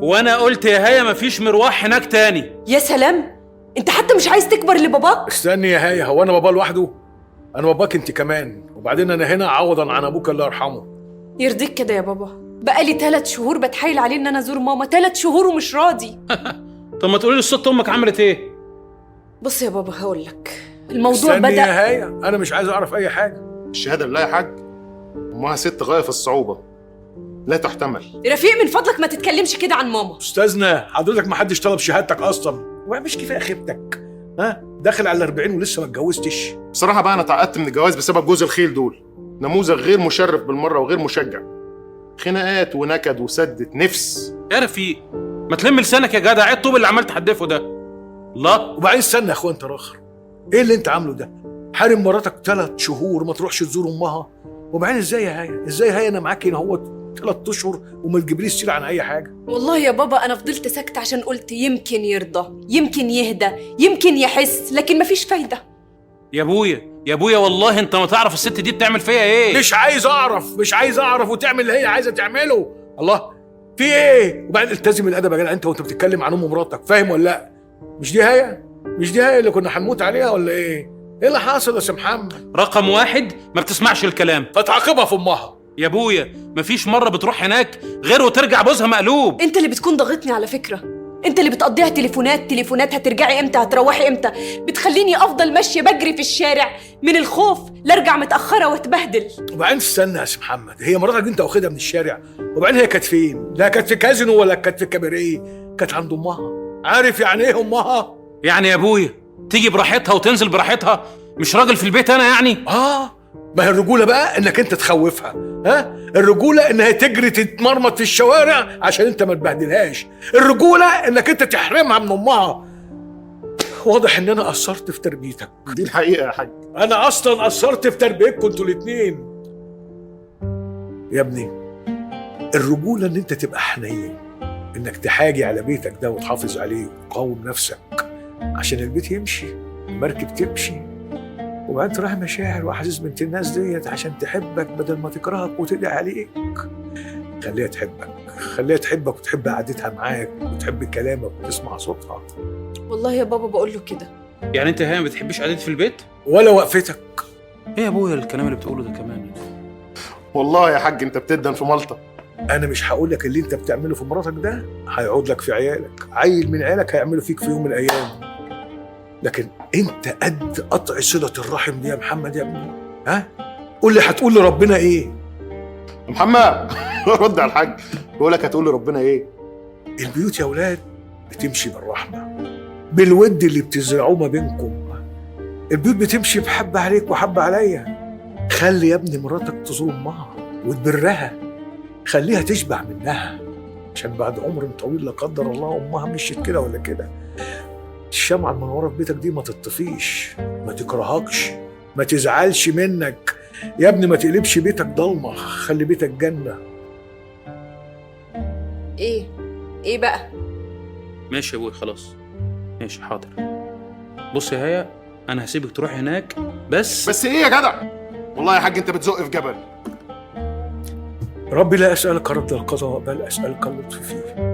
وانا قلت يا هيا مفيش مروح هناك تاني. يا سلام، انت حتى مش عايز تكبر لباباك؟ استني يا هايه، هو انا بابا لوحده؟ انا باباك انت كمان، وبعدين انا هنا عوضا عن ابوك الله يرحمه. يرضيك كده يا بابا؟ بقالي 3 شهور بتحايل عليه ان انا ازور ماما، 3 شهور ومش راضي. طب ما تقولي لي الست امك عملت ايه؟ بص يا بابا هقولك، الموضوع استني بدأ. يا هايه، انا مش عايز اعرف اي حاجه. الشهاده لله يا حاج، امها ست غايه في الصعوبه، لا تحتمل. رفيق من فضلك ما تتكلمش كده عن ماما. استاذنا حضرتك ما حدش طلب شهادتك اصلا، ومش كفايه خيبتك؟ ها داخل على 40 ولسه ما اتجوزتش. بصراحه بقى انا اتعقدت من الجواز بسبب جوز الخيل دول، نموذج غير مشرف بالمره وغير مشجع، خناقات ونكد وسدة نفس. يا رفيق ما تلم لسانك يا جدع، ايه الطوب اللي عمال تحدفه ده؟ الله. وبعدين استنى يا اخويا انت راخر، ايه اللي انت عامله ده؟ حارم مراتك 3 شهور ما تروحش تزور امها، وبعدين ازاي يا هايه؟ ازاي يا هايه انا معاكي هنا اهوت 3 اشهر وما تجيبليش سيره عن اي حاجه؟ والله يا بابا انا فضلت ساكته عشان قلت يمكن يرضى، يمكن يهدى، يمكن يحس، لكن مفيش فايده. يا ابويا والله انت ما تعرف الست دي بتعمل فيا ايه. مش عايز اعرف وتعمل اللي هي عايزه تعمله. الله، في ايه؟ وبعدين التزم الادب يا جدع انت وانت بتتكلم عن ام مراتك، فاهم ولا لا؟ مش دي هي اللي كنا هنموت عليها ولا ايه؟ ايه اللي حاصل يا سي محمد؟ رقم 1 ما بتسمعش الكلام، فتعاقبها في امها. يا ابويا مفيش مره بتروح هناك غير وترجع بوزها مقلوب. انت اللي بتكون ضاغطني على فكره، انت اللي بتقضيها تليفونات، هترجعي امتى، هتروحي امتى، بتخليني افضل ماشيه بجري في الشارع من الخوف لارجع متاخره واتبهدل. وبعدين استنى يا سي محمد، هي مراتك دي انت واخدها من الشارع؟ وبعدين هي كانت فين؟ لا كانت في كازينو ولا كانت في كاباريه، كانت عند امها. عارف يعني ايه امها؟ يعني يا ابويا تيجي براحتها وتنزل براحتها، مش راجل في البيت انا يعني؟ ما هي الرجوله بقى انك انت تخوفها، ها؟ الرجوله انها تجري تتمرمط في الشوارع عشان انت ما تبهدلهاش، الرجوله انك انت تحرمها من امها. واضح ان انا قصرت في تربيتك. دي الحقيقه يا حاج. انا اصلا قصرت في تربيتكم انتوا الاتنين. يا ابني الرجوله ان انت تبقى حنين، انك تحاجي على بيتك ده وتحافظ عليه وتقاوم نفسك عشان البيت يمشي، المركب تمشي. وبعدين تراعي مشاعر واحاسيس بنت الناس ديت عشان تحبك بدل ما تكرهك وتدعي عليك. خليها تحبك وتحب قعدتها معاك وتحب كلامك وتسمع صوتها. والله يا بابا بقول له كده. يعني انت هي ما بتحبش قعدتي في البيت ولا وقفتك؟ ايه يا ابويا الكلام اللي بتقوله ده كمان؟ والله يا حاج انت بتدن في ملطه. انا مش هقول لك اللي انت بتعمله في مراتك ده هيعود لك في عيالك، عيل من عيالك هيعمله فيك في يوم من الايام. لكن انت قد قطع صله الرحم دي يا محمد يا ابني؟ ها قول لي هتقول لربنا ايه؟ محمد رد على الحاج، بيقول لك هتقول لربنا ايه؟ البيوت يا اولاد بتمشي بالرحمه، بالود اللي بتزرعوه ما بينكم. البيوت بتمشي بحبه عليك وحبه عليا. خلي يا ابني مراتك تزور امها وتبرها، خليها تشبع منها عشان بعد عمر طويل لا قدر الله امها مشيت كده ولا كده، الشمعة المنورة في بيتك دي ما تطفيش، ما تكرهكش، ما تزعلش منك يا ابني، ما تقلبش بيتك ضلمة، خلي بيتك جنة. ايه بقى؟ ماشي يا ابويا خلاص، ماشي حاضر. بص يا هيا انا هسيبك تروح هناك بس ايه يا جدع؟ والله يا حاج انت بتزق في جبل. ربي لا أسألك رد القضاء بل أسألك اللطف فيه.